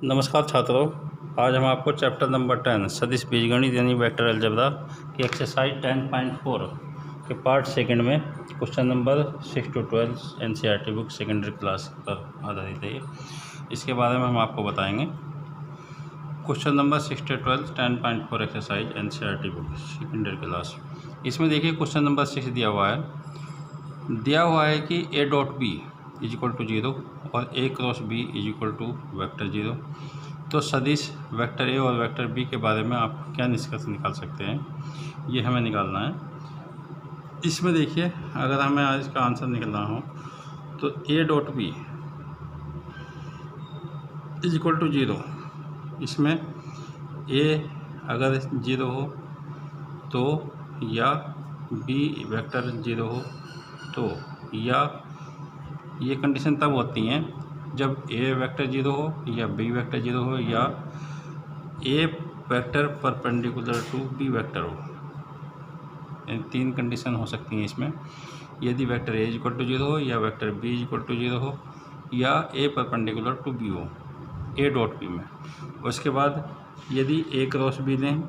नमस्कार छात्रों, आज हम आपको चैप्टर नंबर 10 सदिश बीजगणित यानी वेक्टर अलजेब्रा की एक्सरसाइज 10.4 के पार्ट सेकंड में question number 6 to 12 NCERT book secondary class पर आधारित है। इसके बारे में हम आपको बताएंगे। Question number 6 to 12 10.4 exercise NCERT book secondary class. इसमें देखिए क्वेश्चन नंबर 6 दिया हुआ है कि a dot B is equal to 0 और a cross B is equal to vector 0। तो सदिश वेक्टर ए और वेक्टर बी के बारे में आप क्या निष्कर्ष निकाल सकते हैं, ये हमें निकालना है। इसमें देखिए, अगर हमें आज इसका आंसर निकालना हो तो a dot B is equal to 0, इसमें a अगर 0 हो तो, या b वेक्टर 0 हो तो, या ये कंडीशन तब होती हैं जब a वेक्टर 0 हो या b वेक्टर 0 हो या a vector perpendicular to b vector हो। इन तीन कंडीशन हो सकती हैं इसमें। यदि वेक्टर a इक्वल टू 0 हो या वेक्टर b इक्वल टू 0 हो या a परपेंडिकुलर टू b हो a डॉट b में। उसके बाद यदि a क्रॉस b लें,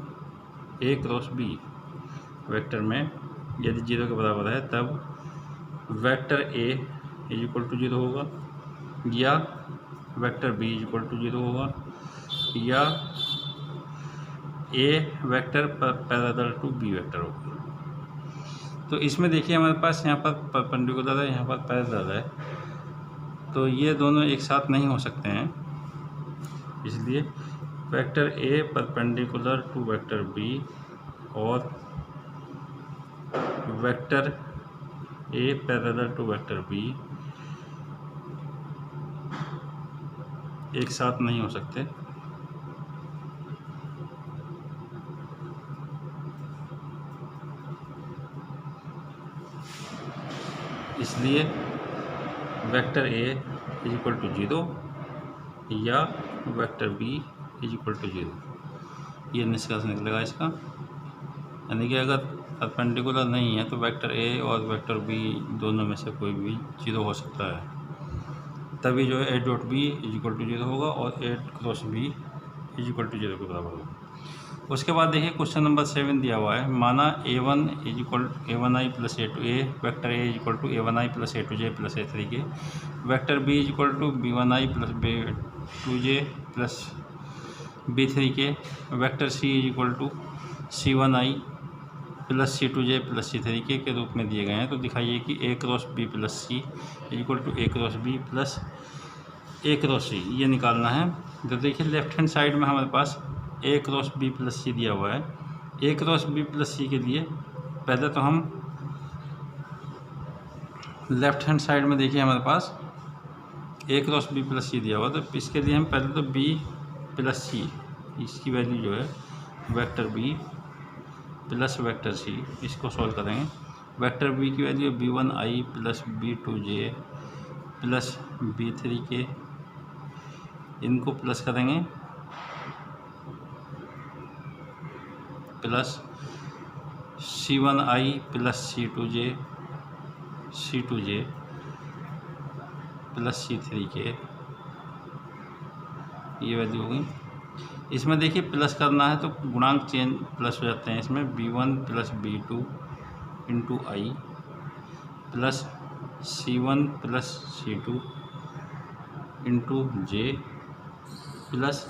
a क्रॉस b वेक्टर में यदि 0 के बराबर है तब vector a is equal to 0 होगा या vector b is equal to 0 होगा या a vector parallel to b vector होगा। तो इसमें देखिए हमारे पास यहाँ पर परपेंडिकुलर है, यहाँ पर पैरेलल है, तो ये दोनों एक साथ नहीं हो सकते हैं। इसलिए vector a perpendicular to vector b और vector a parallel to vector b एक साथ नहीं हो सकते। इसलिए vector a is equal to 0 या vector b is equal to 0, ये निष्कर्ष निकलेगा इसका। यानी कि अगर परपेंडिकुलर नहीं है तो वेक्टर a और वेक्टर b दोनों में से कोई भी 0 हो सकता है, तभी जो है a dot B is equal to 0 होगा और a cross b is equal to 0 के बराबर होगा। उसके बाद देखिए क्वेश्चन नंबर 7 दिया हुआ है। माना a1 is equal a1i plus a2 vector a is equal to a1i plus a2j plus a3 k, vector b is equal to b1i plus b2j plus b3 k, vector c is equal to c1i plus c2j plus c3 के रूप में दिए गए हैं। तो दिखाइए कि a cross b plus c is equal to a cross b plus a cross c, ये निकालना है। तो देखिए लेफ्ट हैंड साइड में हमारे पास a cross b plus c दिया हुआ है। a cross b plus c के लिए पहले तो हम लेफ्ट हैंड साइड में देखिए हमारे पास a cross b plus c दिया हुआ है, तो इसके लिए हम पहले तो b प्लस c, इसकी वैल्यू जो है vector b plus vector c, इसको सॉल्व करेंगे। वेक्टर b की value b1i plus b2j plus b3 के, इनको प्लस करेंगे, plus c1i plus c2j plus c3 के, ये वैल्यू होगी। इसमें देखिए प्लस करना है तो गुणांक चेंज प्लस हो जाते हैं। इसमें b1 plus b2 into I plus c1 plus c2 into J plus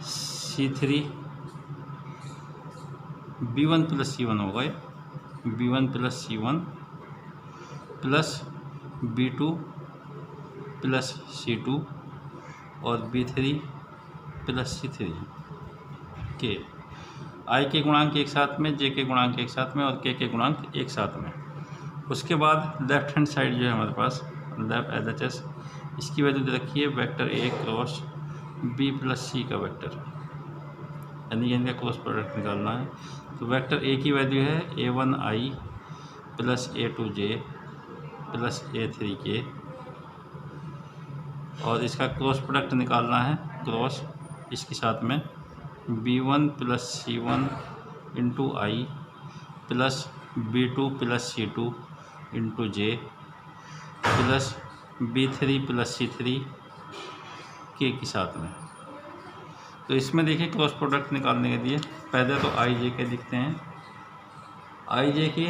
c3, b1 plus c1 हो गए, b1 plus c1 plus b2 plus c2 और b3 प्लस c3 के, i के गुणांक एक साथ में, j के गुणांक एक साथ में और k के गुणांक एक साथ में। उसके बाद लेफ्ट हैंड साइड जो है हमारे पास लेफ्ट LHS, इसकी वैल्यू दे रखी है vector a cross b plus c का वेक्टर, यानी इनका क्रॉस प्रोडक्ट निकालना है। तो वेक्टर a की वैल्यू है a1i plus a2j plus a3 के, और इसका क्रॉस प्रोडक्ट निकालना है, क्रॉस इसके साथ में b1 plus c1 into I plus b2 plus c2 into J plus b3 plus c3 के साथ में। तो इसमें देखिए क्रॉस प्रोडक्ट निकालने के लिए पहले तो आई जे के लिखते हैं। I J K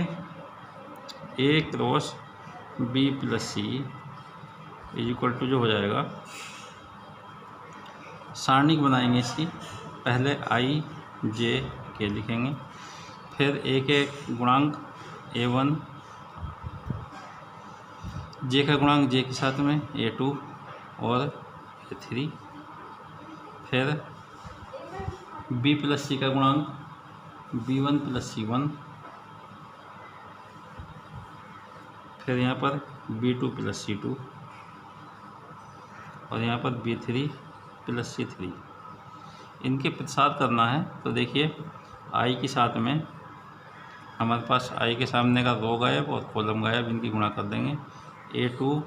A cross B plus C is equal to जो हो जाएगा, सारणिक बनाएंगे इसकी। पहले आई जे के लिखेंगे, फिर ए के गुणांक A1, जे का गुणांक जे के साथ में A2 और A3, फिर बी प्लस सी का गुणांक B1 प्लस C1, फिर यहाँ पर B2 प्लस C2 और यहाँ पर B3 प्लस C3। इनके प्रसार करना है। तो देखिए आई के साथ में हमारे पास आई के सामने का रो गायब और कॉलम गायब, इनकी गुणा कर देंगे। A2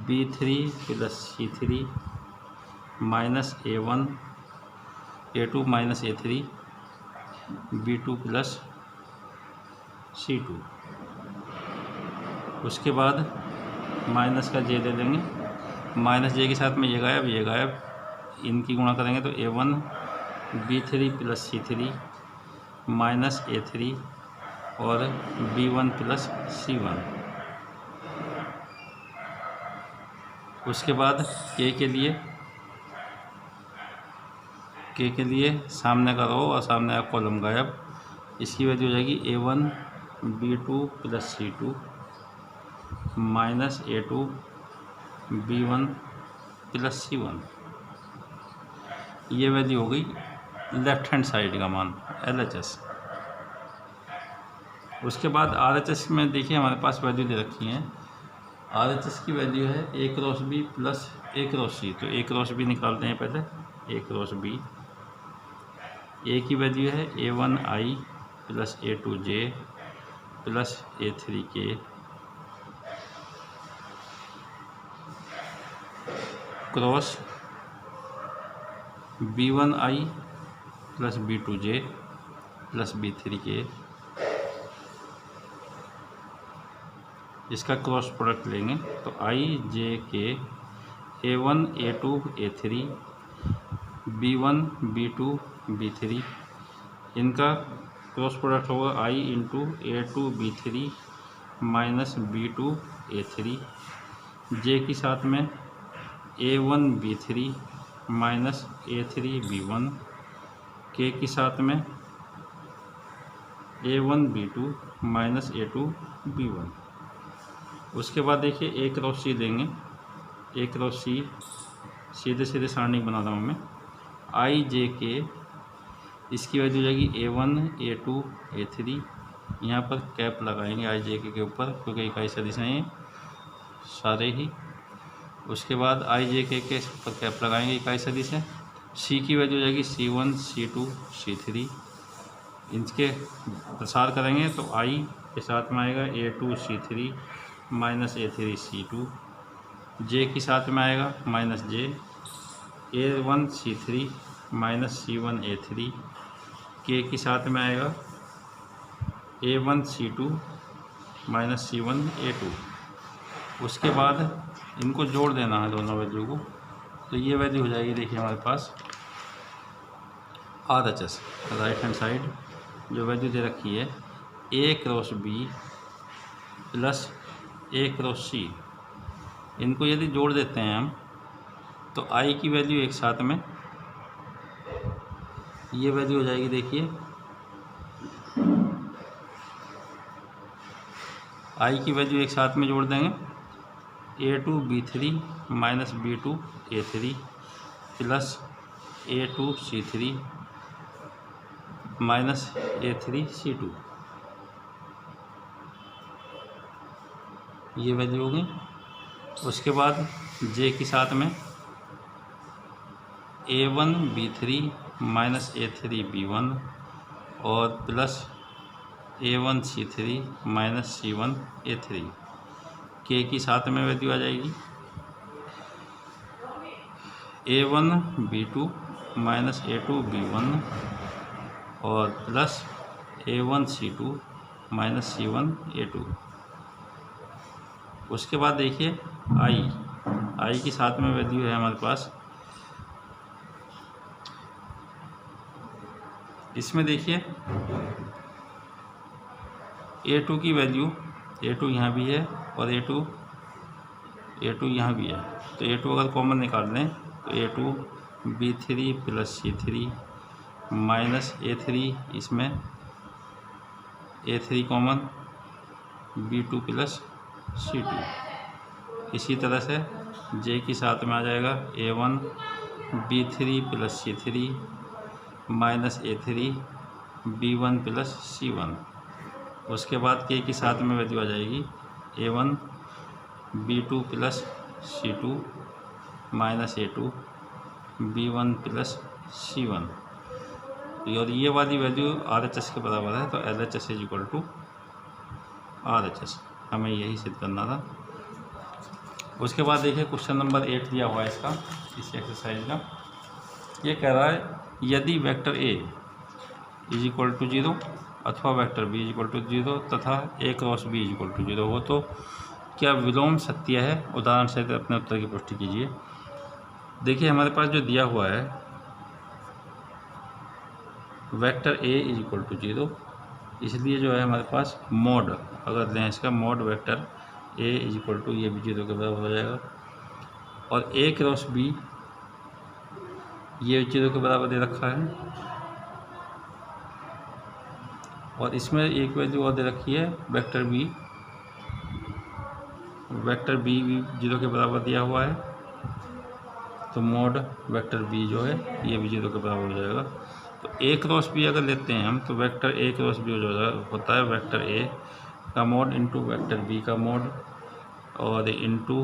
B3 plus C3 minus A1 A2 minus A3 B2 plus C2। उसके बाद माइनस का जे ले लेंगे, माइनस जे के साथ में ये गायब, इनकी गुणा करेंगे तो A1 B3 plus C3 minus A3 और B1 प्लस C1। उसके बाद के लिए सामने का रो और सामने का कॉलम गायब, इसकी वैल्यू हो जाएगी A1 B2 plus C2 minus A2 B1 plus C1। ये वैल्यू हो गई लेफ्ट हैंड साइड का मान LHS। उसके बाद RHS में देखिए हमारे पास वैल्यू दे रखी है। RHS की वैल्यू है A cross B plus A cross C। तो A क्रॉस B निकालते हैं पहले। A क्रॉस B, A की वैल्यू है A1I plus A2J plus A3K cross B1I plus B2J plus B3K। इसका क्रॉस प्रोडक्ट लेंगे तो IJK A1 A2 A3 B1 B2 B3, इनका क्रॉस प्रोडक्ट होगा I into A2 B3 minus B2 A3, J के साथ में A1 B3 minus A3 B1, K के साथ में A1 B2 minus A2 B1। उसके बाद देखिए A क्रॉस C देंगे। A क्रॉस C सीधे सारणी बना रहा हूँ मैं। IJK, इसकी वैल्यू जाएगी A1 A2 A3, यहाँ पर कैप लगाएंगे IJK के ऊपर क्योंकि इकाई सदिश हैं ये सारे ही। उसके बाद IJK के ऊपर कैप लगाएंगे, इकाई सदिश है। C की वैल्यू जाएगी C1 C2 C3, इनके प्रसार करेंगे तो I के साथ में आएगा A2 C3 minus A3 C2, J के साथ में आएगा minus J A1 C3 minus C1 A3, K के साथ में आएगा A1 C2 minus C1 A2। उसके बाद इनको जोड़ देना है दोनों वैल्यू को। तो ये वैल्यू हो जाएगी देखिए हमारे पास RHS राइट हैंड साइड जो वैल्यू दे रखी है A cross B plus A cross C। इनको यदि जोड़ देते हैं हम तो I की वैल्यू एक साथ में ये वैल्यू हो जाएगी देखिए I की वैल्यू एक साथ में जोड़ देंगे A2 B3 minus B2 A3 plus A2 C3 minus A3 C2, ये वैल्यू होगी। उसके बाद J के साथ में A1 B3 minus A3 B1 और plus A1 C3 minus C1 A3, K की साथ में वैल्यू आ जाएगी A1 B2 minus A2 B1 और plus A1 C2 minus C1 A2। उसके बाद देखिए I की साथ में वैल्यू है हमारे पास इसमें देखिए A2 की वैल्यू, A2 यहाँ भी है और A2 यहाँ भी है, तो A2 अगर कॉमन निकाल लें तो A2 B3 plus C3 minus A3, इसमें A3 common B2 plus C2। इसी तरह से J की साथ में आ जाएगा A1 B3 plus C3 minus A3 B1 plus C1। उसके बाद K की साथ में वैल्यू आ जाएगी A1 B2 plus C2 minus A2 B1 plus C1। और ये वाली वैल्यू RHS के बराबर है, तो LHS is equal to RHS, हमें यही सिद्ध करना था। उसके बाद देखिए क्वेश्चन नंबर 8 दिया हुआ है इसका, इस एक्सरसाइज का। ये कह रहा है यदि vector A is equal to 0 अथवा vector B is equal to 0 तथा A cross B is equal to 0 हो तो क्या विलोम सत्य है? उदाहरण से अपने उत्तर की पुष्टि कीजिए। देखिए हमारे पास जो दिया हुआ है vector A is equal to 0, इसलिए जो है हमारे पास मोड अगर लें इसका mod vector A is equal to, ये भी 0 के बराबर हो जाएगा, और A क्रॉस B ये 0 के बराबर दे रखा है, और इसमें एक वैल्यू और दे रखी है वेक्टर B भी 0 के बराबर दिया हुआ है, तो मोड वेक्टर B जो है ये भी 0 के बराबर हो जाएगा। तो A क्रॉस B अगर लेते हैं हम तो वेक्टर A क्रॉस B जो होता है वेक्टर A का मोड इंटू वेक्टर B का मोड और इंटू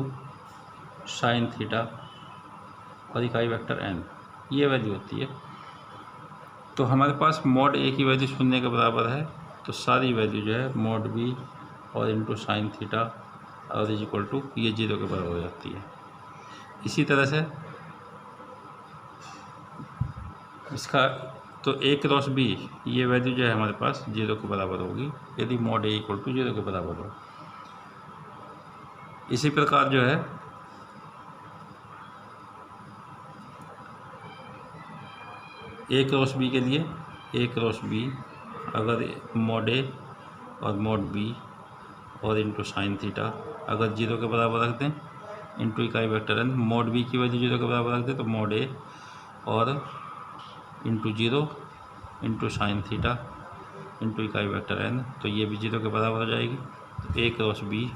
साइन थीटा और इकाई वेक्टर n, ये वैल्यू होती है। तो हमारे पास मोड A की वैल्यू 0 के बराबर है, तो सारी वैल्यू जो है मोड B और इंटू साइन थीटा और इज इक्वल टू ये 0 के बराबर हो जाती है। इसी तरह से इसका तो A क्रॉस B ये वैल्यू जो है हमारे पास 0 के बराबर होगी यदि मोड A इक्वल टू 0 के बराबर हो। इसी प्रकार जो है A क्रॉस B के लिए A क्रॉस B अगर मोड A और मोड B और इंटू साइन थीटा अगर 0 के बराबर रख दें इंटू इकाई वेक्टर n, मोड B की वैल्यू 0 के बराबर रख दें तो मोड A और into 0 into sine theta into इकाई वेक्टर n, तो ये भी 0 के बराबर हो जाएगी। तो A क्रॉस B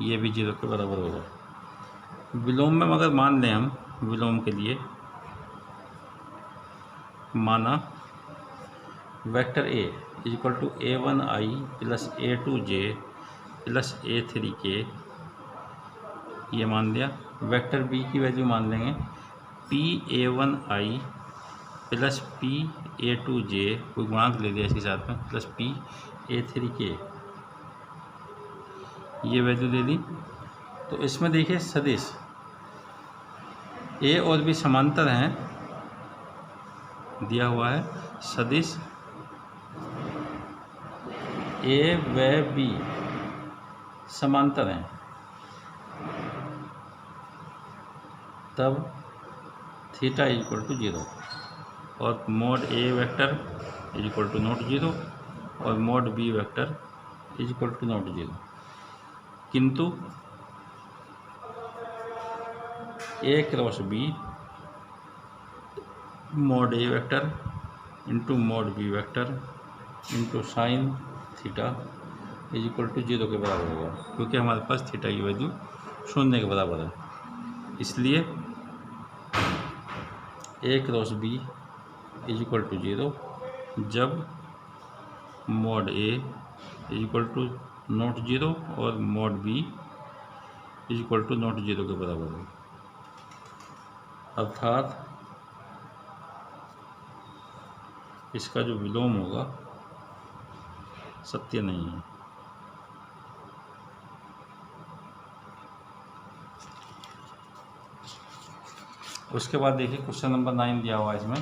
ये भी 0 के बराबर होगा। विलोम में अगर मान लें हम विलोम के लिए माना vector A is equal to A1I plus A2J plus A3K, ये मान लिया। वेक्टर B की वैल्यू मान लेंगे PA1I प्लस PA2J, कोई गुणांक ले लिया इसके साथ में, प्लस PA3K, ये वैल्यू ले ली। तो इसमें देखिए सदिश A और B समांतर हैं, दिया हुआ है सदिश A व B समांतर हैं, तब थीटा इज इक्वल टू 0 और mod A vector is equal to not 0 और mod B vector is equal to not 0। किंतु A cross B mod A vector into mod B vector into sine theta is equal to 0 के बराबर होगा, क्योंकि हमारे पास theta की value 0 के बराबर है। इसलिए A cross B is equal to 0 जब mod A is equal to not 0 और mod B is equal to not 0 के बराबर है। अर्थात इसका जो विलोम होगा सत्य नहीं है। उसके बाद देखिए क्वेश्चन नंबर 9 दिया हुआ है इसमें,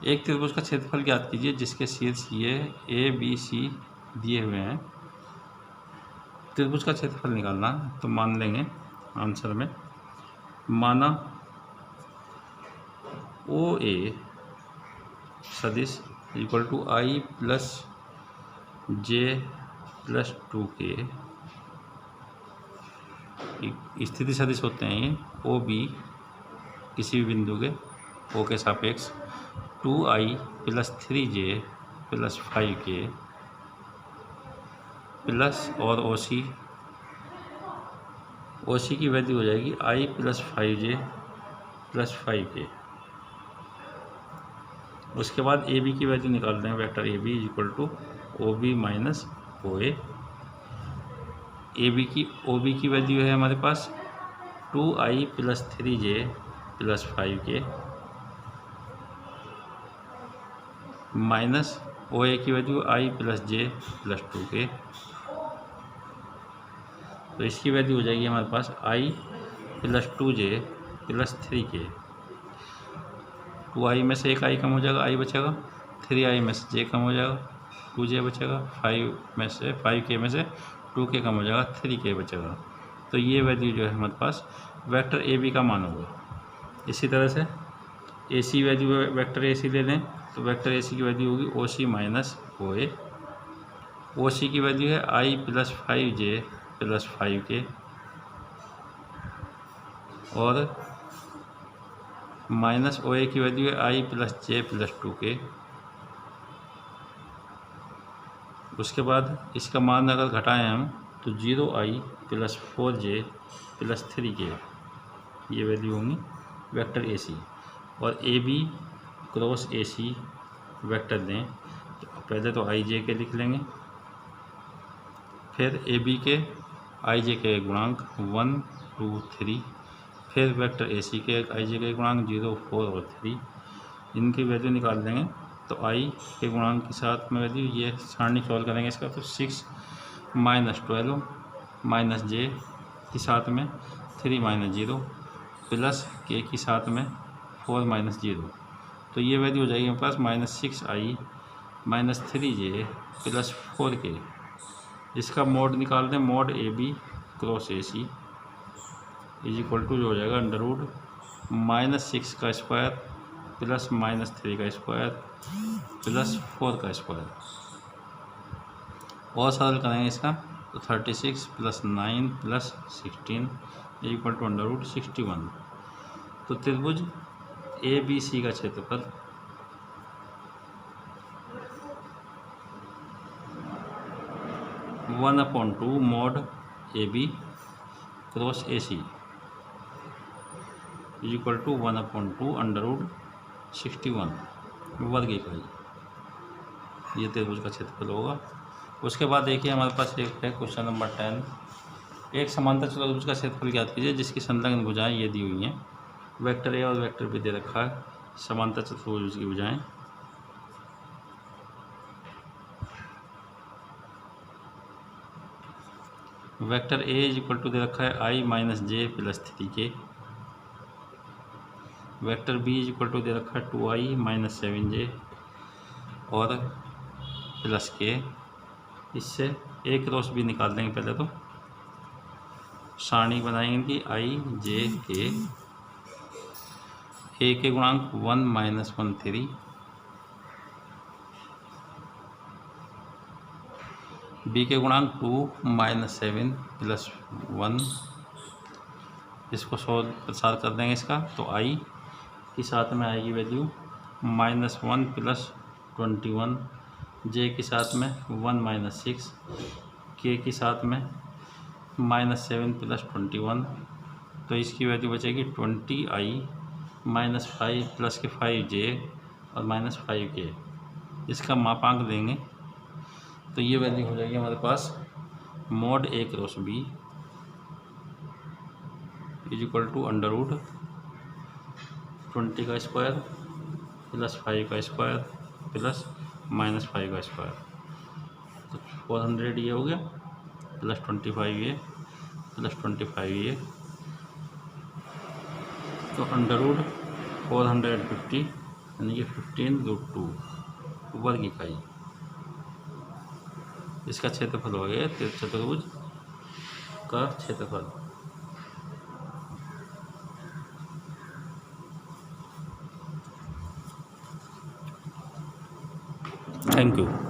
एक त्रिभुज का क्षेत्रफल ज्ञात कीजिए जिसके शीर्ष ये ABC दिए हुए हैं। त्रिभुज का क्षेत्रफल निकालना है, तो मान लेंगे आंसर में माना OA सदिश equal to i plus J plus 2k। स्थिति सदिश होते हैं ये, ओ बी किसी भी बिंदु के ओ के सापेक्ष 2i plus 3j plus 5k plus और ओ सी की वैल्यू हो जाएगी i plus 5j plus 5k। उसके बाद ए बी की वैल्यू निकाल देंगे। Vector A B is equal to O B minus O A. O B की वैल्यू है हमारे पास 2i plus 3j plus 5k minus O A की value i plus J plus 2k। तो इसकी वैल्यू हो जाएगी हमारे पास i plus 2j plus 3k। 2i में से एक i कम हो जाएगा, i बचेगा। 3i में से j कम हो जाएगा, 2j बचेगा। 5k में से 2k कम हो जाएगा, 3k बचेगा। तो ये वैल्यू जो है हमारे पास वेक्टर ए बी का मान होगा। इसी तरह से ए सी वैल्यू वेक्टर ए सी ले लें तो वेक्टर ए सी की वैल्यू होगी ओ सी माइनस ओ ए। ओ सी की वैल्यू है i plus 5j plus 5k और माइनस ओ ए की वैल्यू है i plus J plus 2k। उसके बाद इसका मान अगर घटाएं हम तो 0i plus 4j plus 3k ये वैल्यू होंगी वेक्टर ए सी। और A B cross A C vector दें तो पहले तो आई जे के लिख लेंगे, फिर ए बी के आई जे के गुणांक 1 2 3, फिर वेक्टर ए सी के आई जे के गुणांक 0 4 और 3। इनकी वैल्यू निकाल देंगे तो आई के गुणांक के साथ में वैल्यू ये सारणी सॉल्व करेंगे इसका तो 6 माइनस 12 माइनस जे के साथ में 3 माइनस 0 प्लस के की साथ में 4 माइनस 0। तो ये वैल्यू हो जाएगी हमारे पास minus 6i minus 3j plus 4k। इसका मोड निकाल दें, mod A B cross A C is equal to जो हो जाएगा अंडर रूट -6 का स्क्वायर प्लस -3 का स्क्वायर प्लस 4 का स्क्वायर। और सरल करेंगे इसका तो 36 plus 9 plus 16 is equal to under root 61। तो त्रिभुज ए बी सी का क्षेत्रफल one upon two mod A B cross A C is equal to 1 upon 2 under root 61 वर्ग इकाई। ये त्रिभुज का क्षेत्रफल होगा। उसके बाद देखिए हमारे पास एक है क्वेश्चन नंबर 10। एक समांतर चतुर्भुज का क्षेत्रफल ज्ञात कीजिए जिसकी संलग्न भुजाएं ये दी हुई हैं। वेक्टर ए और वेक्टर बी दे रखा है, समांतर चतुर्भुज की भुजाएं। Vector A is equal to दे रखा है i minus J plus 3k। Vector B is equal to दे रखा है 2i माइनस 7j और प्लस k। इससे ए क्रॉस बी निकाल देंगे पहले तो, सारणी बनाएंगे इनकी i j k। ए के गुणांक 1 माइनस 1 3, बी के गुणांक 2 माइनस 7 प्लस 1। इसको सॉल्व प्रसार कर देंगे इसका तो आई के साथ में आएगी वैल्यू -1 प्लस 21, जे के साथ में 1 माइनस 6, के के साथ में -7 प्लस 21। तो इसकी वैल्यू बचेगी 20i माइनस 5 प्लस के 5j और माइनस 5k। इसका मापांक देंगे तो ये वैल्यू हो जाएगी हमारे पास mod A cross B is equal to under root 20 का स्क्वायर प्लस 5 का स्क्वायर प्लस -5 का स्क्वायर। तो 400 ये हो गया प्लस 25 ये प्लस 25 ये, तो अंडर रूट 450 यानी कि 15√2 वर्ग इकाई इसका क्षेत्रफल हो गया चतुर्भुज का क्षेत्रफल। Thank you.